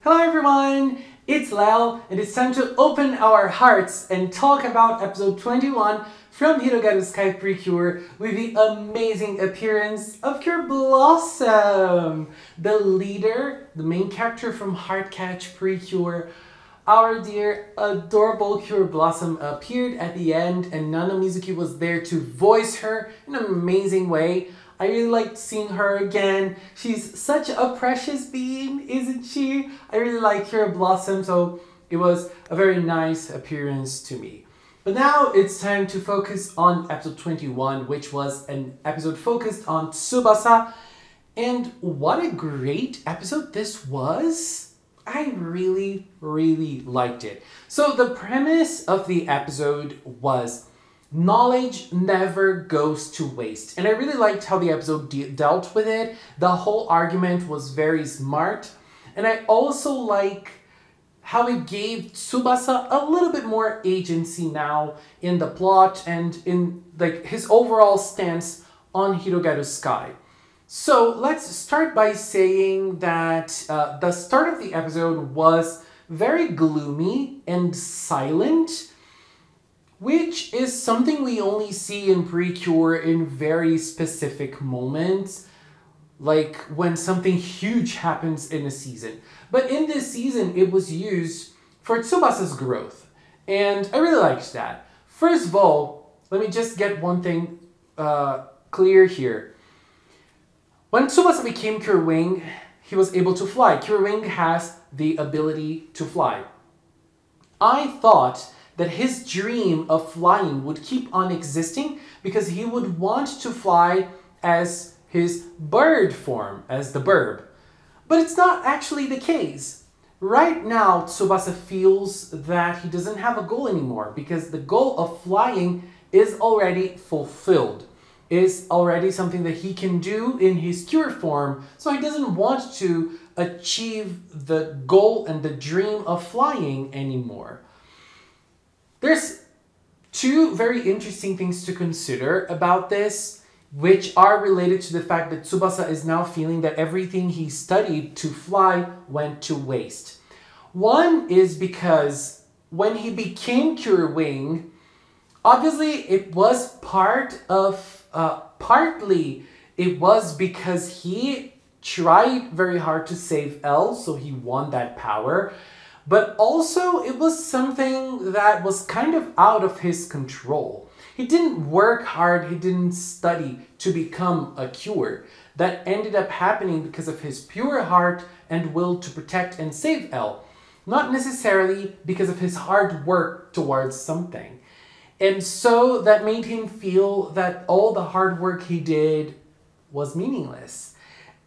Hello everyone, it's Lal and it's time to open our hearts and talk about episode 21 from Hirogaru Sky PreCure with the amazing appearance of Cure Blossom, the leader, the main character from Heartcatch PreCure. Our dear adorable Cure Blossom appeared at the end and Nana Mizuki was there to voice her in an amazing way. I really liked seeing her again. She's such a precious being, isn't she? I really like Cure Blossom, so it was a very nice appearance to me. But now it's time to focus on episode 21, which was an episode focused on Tsubasa. And what a great episode this was. I really liked it. So the premise of the episode was knowledge never goes to waste. And I really liked how the episode dealt with it. The whole argument was very smart. And I also like how it gave Tsubasa a little bit more agency now in the plot and in like his overall stance on Hirogaru Sky. So let's start by saying that the start of the episode was very gloomy and silent, which is something we only see in PreCure in very specific moments, like when something huge happens in a season. But in this season, it was used for Tsubasa's growth, and I really liked that. First of all, let me just get one thing clear here. When Tsubasa became Cure Wing, he was able to fly. Cure Wing has the ability to fly. I thought that his dream of flying would keep on existing because he would want to fly as his bird form, as the bird. But it's not actually the case. Right now, Tsubasa feels that he doesn't have a goal anymore because the goal of flying is already fulfilled. Is already something that he can do in his Cure form, so he doesn't want to achieve the goal and the dream of flying anymore. There's two very interesting things to consider about this, which are related to the fact that Tsubasa is now feeling that everything he studied to fly went to waste. One is because when he became Cure Wing, obviously it was partly it was because he tried very hard to save L, so he won that power. But also, it was something that was kind of out of his control. He didn't work hard, he didn't study to become a Cure. That ended up happening because of his pure heart and will to protect and save L. Not necessarily because of his hard work towards something. And so that made him feel that all the hard work he did was meaningless.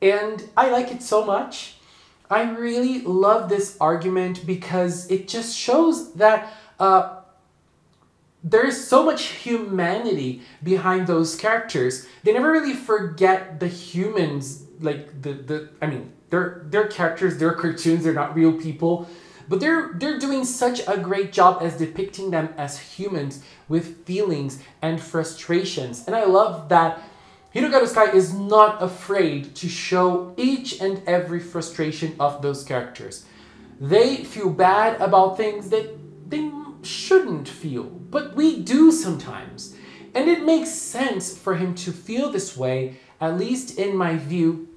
And I like it so much. I really love this argument because it just shows that there's so much humanity behind those characters. They never really forget the humans, like I mean, they're characters, they're cartoons, they're not real people. But they're doing such a great job as depicting them as humans with feelings and frustrations. And I love that Hirogaru Sky is not afraid to show each and every frustration of those characters. They feel bad about things that they shouldn't feel, but we do sometimes. And it makes sense for him to feel this way, at least in my view,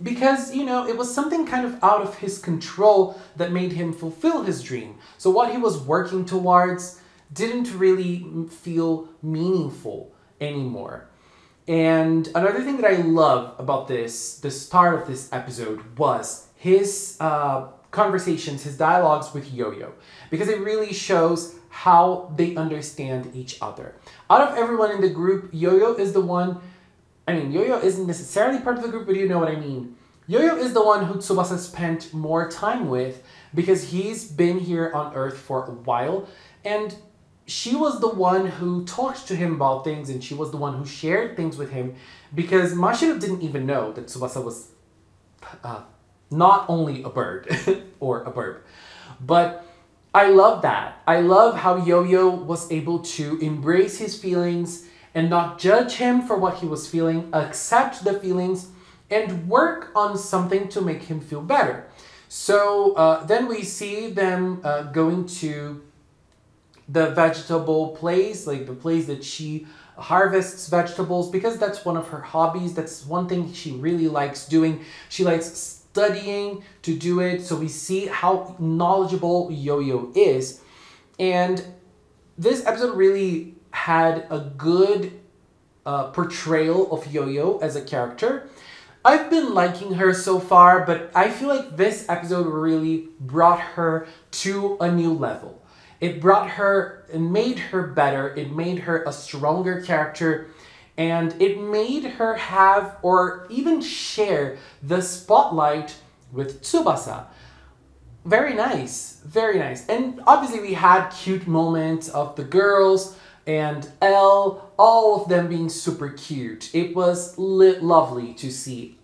because, you know, it was something kind of out of his control that made him fulfill his dream. So what he was working towards didn't really feel meaningful anymore. And another thing that I love about the start of this episode was his conversations, his dialogues with Yo-Yo, because it really shows how they understand each other. Out of everyone in the group, Yo-Yo is the one, I mean, Yo-Yo isn't necessarily part of the group, but you know what I mean. Yo-Yo is the one who Tsubasa spent more time with because he's been here on Earth for a while, and she was the one who talked to him about things, and she was the one who shared things with him, because Mashiro didn't even know that Tsubasa was not only a bird or a burb. But I love that. I love how Yo-Yo was able to embrace his feelings and not judge him for what he was feeling, accept the feelings, and work on something to make him feel better. So then we see them going to the vegetable place, like the place that she harvests vegetables, because that's one of her hobbies. That's one thing she really likes doing. She likes studying to do it. So we see how knowledgeable Yo-Yo is. And this episode really had a good portrayal of Yo-Yo as a character. I've been liking her so far, but I feel like this episode really brought her to a new level. It brought her, it made her better, it made her a stronger character, and it made her have or even share the spotlight with Tsubasa. Very nice, very nice. And obviously we had cute moments of the girls and Elle, all of them being super cute. It was lovely to see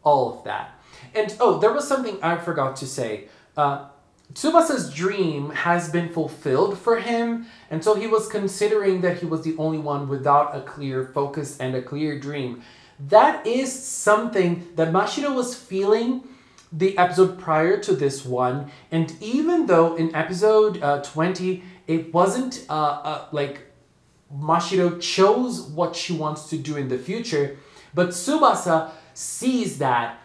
all of that. And oh, there was something I forgot to say. Tsubasa's dream has been fulfilled for him, and so he was considering that he was the only one without a clear focus and a clear dream. That is something that Mashiro was feeling the episode prior to this one, and even though in episode 20 it wasn't like Mashiro chose what she wants to do in the future, but Tsubasa sees that,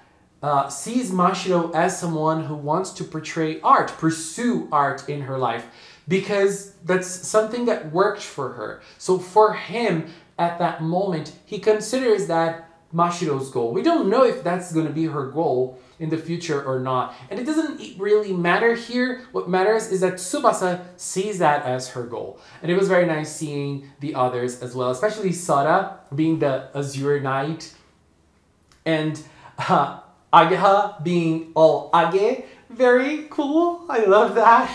sees Mashiro as someone who wants to portray art, pursue art in her life, because that's something that worked for her. So for him, at that moment, he considers that Mashiro's goal. We don't know if that's going to be her goal in the future or not. And it doesn't really matter here. What matters is that Tsubasa sees that as her goal. And it was very nice seeing the others as well, especially Sora being the Azure Knight, and Ageha being all Age. Very cool. I love that.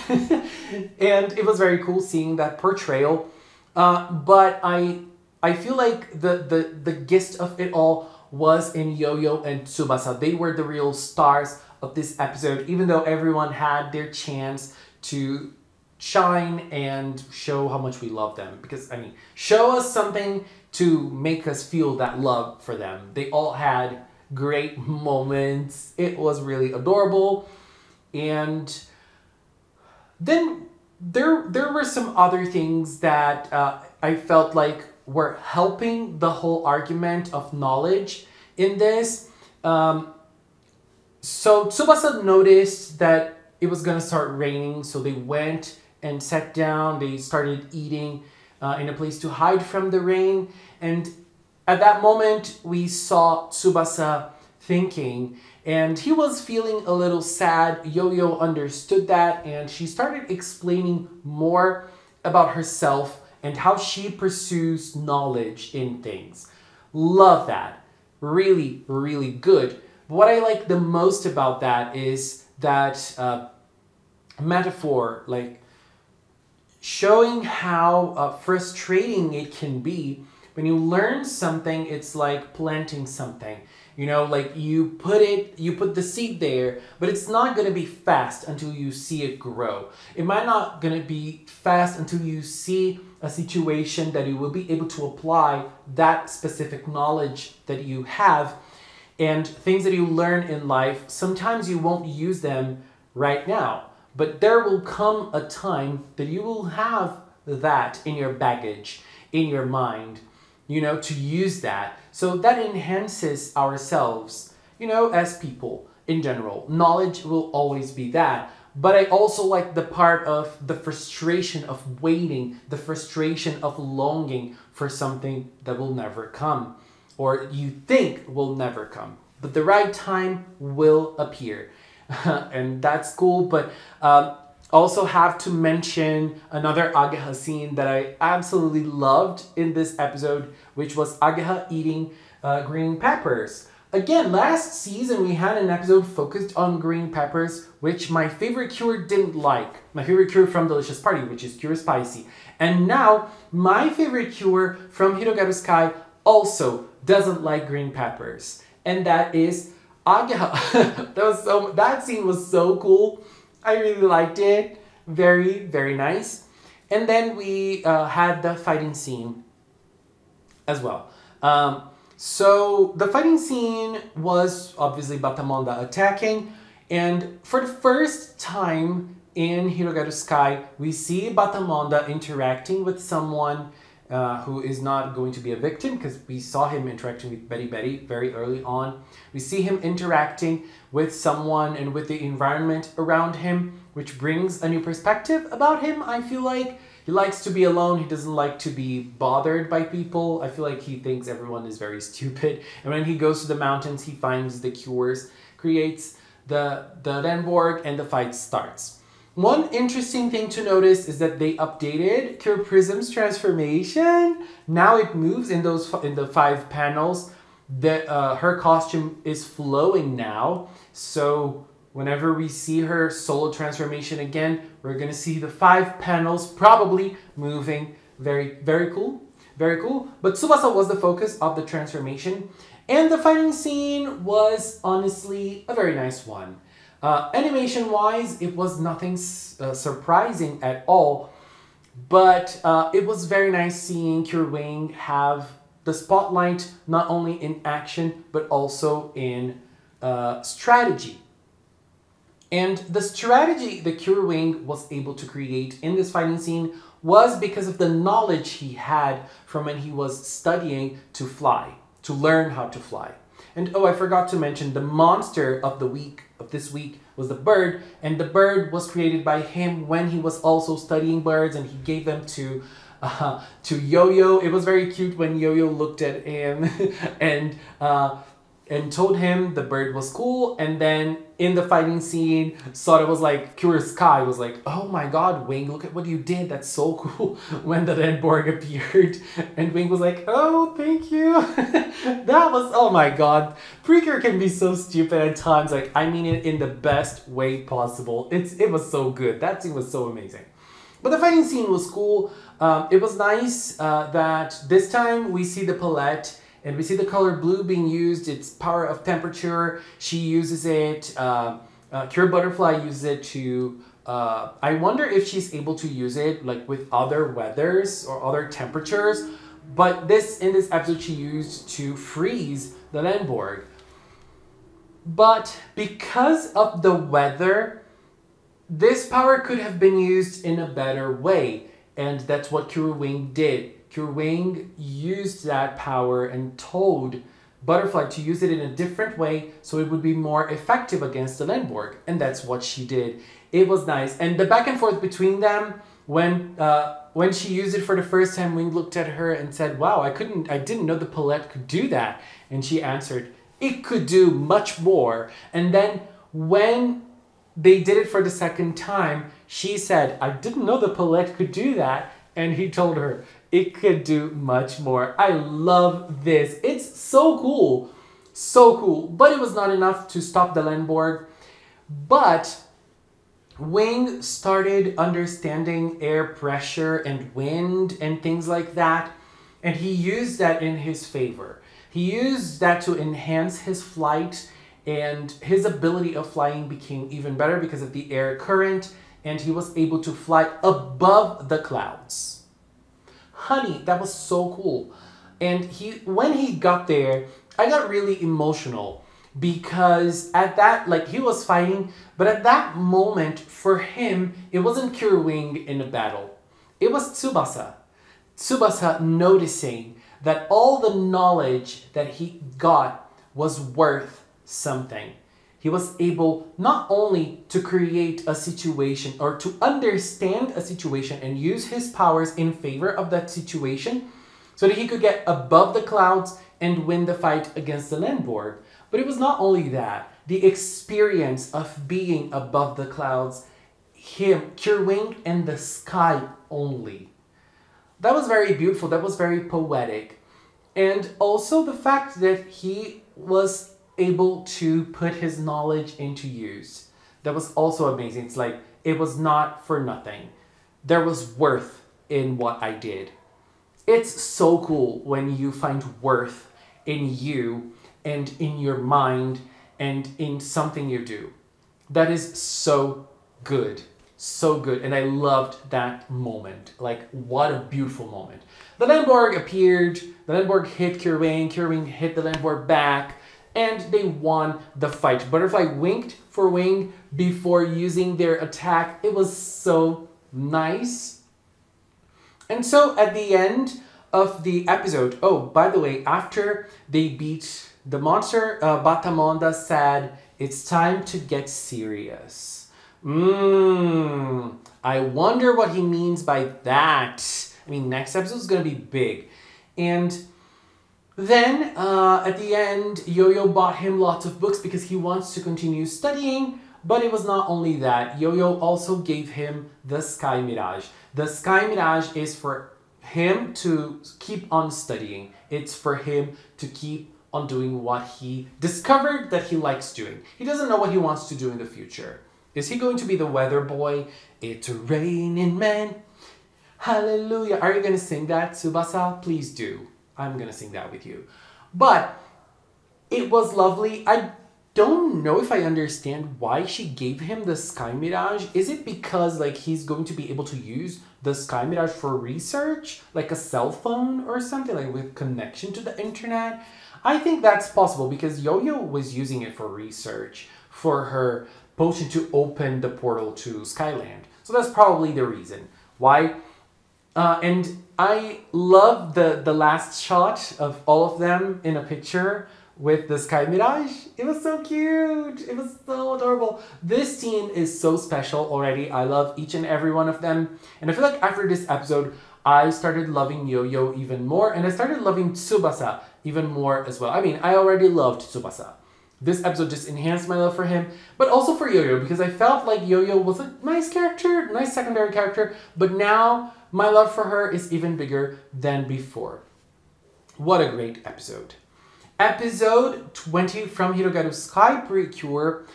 And it was very cool seeing that portrayal. But I feel like the gist of it all was in Yo-Yo and Tsubasa. They were the real stars of this episode, even though everyone had their chance to shine and show how much we love them. Because, I mean, show us something to make us feel that love for them. They all had great moments. It was really adorable. And then there were some other things that I felt like were helping the whole argument of knowledge in this. So Tsubasa noticed that it was gonna start raining, so they went and sat down. They started eating in a place to hide from the rain. And at that moment, we saw Tsubasa thinking, and he was feeling a little sad. Yo-Yo understood that, and she started explaining more about herself and how she pursues knowledge in things. Love that. Really, really good. What I like the most about that is that metaphor, like showing how frustrating it can be when you learn something. It's like planting something. You know, like you put the seed there, but it's not going to be fast until you see it grow. It might not going to be fast until you see a situation that you will be able to apply that specific knowledge that you have, and things that you learn in life. Sometimes you won't use them right now, but there will come a time that you will have that in your baggage, in your mind, you know, to use that. So that enhances ourselves, you know, as people in general. Knowledge will always be that. But I also like the part of the frustration of waiting, the frustration of longing for something that will never come, or you think will never come. But the right time will appear. And that's cool. But also have to mention another Ageha scene that I absolutely loved in this episode, which was Ageha eating green peppers. Again, last season we had an episode focused on green peppers, which my favorite cure didn't like. My favorite cure from Delicious Party, which is Cure Spicy. And now, my favorite cure from Hirogaru Sky also doesn't like green peppers. And that is Ageha. That scene was so cool. I really liked it. Very, very nice. And then we had the fighting scene as well. So the fighting scene was obviously Batamonda attacking, And for the first time in Hirogaru Sky, we see Batamonda interacting with someone who is not going to be a victim, because we saw him interacting with Betty very early on. We see him interacting with someone and with the environment around him, which brings a new perspective about him. I feel like he likes to be alone. He doesn't like to be bothered by people. I feel like he thinks everyone is very stupid. And when he goes to the mountains, he finds the cures, creates the Renborg, and the fight starts. One interesting thing to notice is that they updated Cure Prism's transformation. Now it moves in the 5 panels. Her costume is flowing now. So whenever we see her solo transformation again, we're gonna see the 5 panels probably moving. Very cool. Very cool. But Tsubasa was the focus of the transformation. And the fighting scene was honestly a very nice one. Animation-wise, it was nothing surprising at all, but it was very nice seeing Cure Wing have the spotlight not only in action, but also in strategy. And the strategy that Cure Wing was able to create in this fighting scene was because of the knowledge he had from when he was studying to fly, to learn how to fly. And oh, I forgot to mention, the monster of this week was the bird, and the bird was created by him when he was also studying birds, and he gave them to Yo-Yo. It was very cute when Yo-Yo looked at him and told him the bird was cool. And then in the fighting scene, Sora was like, Cure Sky was like, oh my god, Wing, look at what you did. That's so cool. When the Renborg appeared. And Wing was like, oh, thank you. That was, oh my god. PreCure can be so stupid at times. Like, I mean it in the best way possible. It was so good. That scene was so amazing. But the fighting scene was cool. It was nice that this time we see the palette. And we see the color blue being used. It's power of temperature. She uses it. Cure Butterfly uses it to... I wonder if she's able to use it like with other weathers or other temperatures. But in this episode, she used to freeze the Renborg. But because of the weather, this power could have been used in a better way. And that's what Cure Wing did. Cure Wing used that power and told Butterfly to use it in a different way so it would be more effective against the Renborg. And that's what she did. It was nice. And the back and forth between them, when she used it for the first time, Wing looked at her and said, wow, I didn't know the palette could do that. And she answered, it could do much more. And then when they did it for the second time, she said, I didn't know the palette could do that. And he told her, it could do much more. I love this. It's so cool. So cool. But it was not enough to stop the Renborg. But Wing started understanding air pressure and wind and things like that. And he used that in his favor. He used that to enhance his flight, and his ability of flying became even better because of the air current, and he was able to fly above the clouds. Honey, that was so cool. And when he got there, I got really emotional because at that, like, he was fighting, but at that moment for him, it wasn't Cure Wing in a battle. It was Tsubasa. Tsubasa noticing that all the knowledge that he got was worth something. He was able not only to create a situation or to understand a situation and use his powers in favor of that situation so that he could get above the clouds and win the fight against the Renborg. But it was not only that. The experience of being above the clouds, him, Cure Wing, and the sky only. That was very beautiful. That was very poetic. And also the fact that he was able to put his knowledge into use. That was also amazing. It's like, it was not for nothing. There was worth in what I did. It's so cool when you find worth in you and in your mind and in something you do. That is so good. So good. And I loved that moment. Like, what a beautiful moment. The Renborg appeared. The Renborg hit Cure Wing. Cure Wing hit the Renborg back. and they won the fight. Butterfly winked for wing before using their attack. It was so nice. And so at the end of the episode, oh, by the way, after they beat the monster, Batamonda said, "It's time to get serious." I wonder what he means by that. I mean, next episode is going to be big. And then at the end, Yo-Yo bought him lots of books because he wants to continue studying. But it was not only that. Yo-Yo also gave him the Sky Mirage. The Sky Mirage is for him to keep on studying. It's for him to keep on doing what he discovered that he likes doing. He doesn't know what he wants to do in the future. Is he going to be the weather boy? It's raining men. Hallelujah. Are you going to sing that, Tsubasa? Please do. I'm going to sing that with you. But it was lovely. I don't know if I understand why she gave him the Sky Mirage. Is it because like he's going to be able to use the Sky Mirage for research? Like a cell phone or something, like with connection to the internet? I think that's possible because Yo-Yo was using it for research for her potion to open the portal to Skyland. So that's probably the reason why. And I love the last shot of all of them in a picture with the Sky Mirage. It was so cute. It was so adorable. This team is so special already. I love each and every one of them. And I feel like after this episode, I started loving Yo-Yo even more. And I started loving Tsubasa even more as well. I mean, I already loved Tsubasa. This episode just enhanced my love for him, but also for Yo-Yo, because I felt like Yo-Yo was a nice character, nice secondary character, but now my love for her is even bigger than before. What a great episode. Episode 20 from Hirogaru Sky PreCure.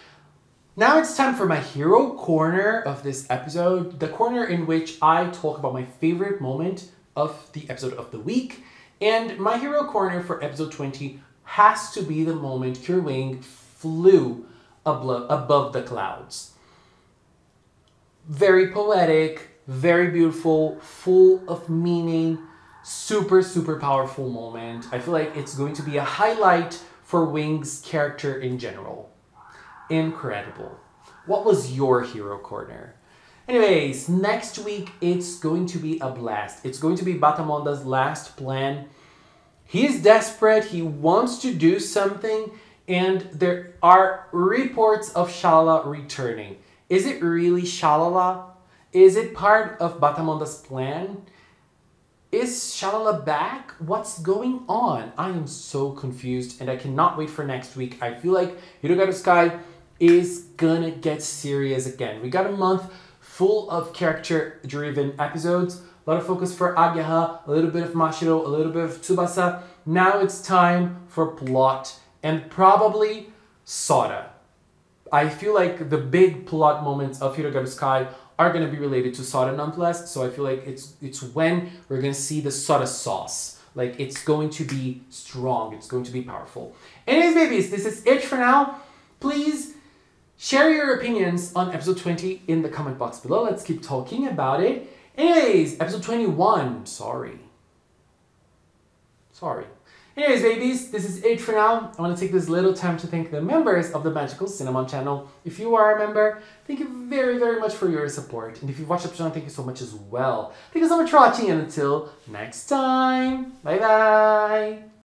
Now it's time for my hero corner of this episode, the corner in which I talk about my favorite moment of the episode of the week. And my hero corner for episode 20 has to be the moment Cure Wing flew above the clouds. Very poetic, very beautiful, full of meaning, super, super powerful moment. I feel like it's going to be a highlight for Wing's character in general. Incredible. What was your hero corner? Anyways, next week it's going to be a blast. It's going to be Batamonda's last plan. He's desperate, he wants to do something, and there are reports of Shalala returning. Is it really Shalala? Is it part of Batamonda's plan? Is Shalala back? What's going on? I am so confused and I cannot wait for next week. I feel like Hirogaru Sky is gonna get serious again. We got a month full of character-driven episodes. A lot of focus for Ageha, a little bit of Mashiro, a little bit of Tsubasa. Now it's time for plot and probably Sora. I feel like the big plot moments of Hirogaru Sky are going to be related to Sora nonetheless. So I feel like it's when we're going to see the Sora sauce. Like it's going to be strong. It's going to be powerful. Anyways, babies, this is it for now. Please share your opinions on episode 20 in the comment box below. Let's keep talking about it. Anyways, episode 21. Sorry. Anyways, babies, this is it for now. I want to take this little time to thank the members of the Magical Cinnamon channel. If you are a member, thank you very, very much for your support. And if you've watched the channel, thank you so much as well. Thank you so much for watching, and until next time, bye-bye.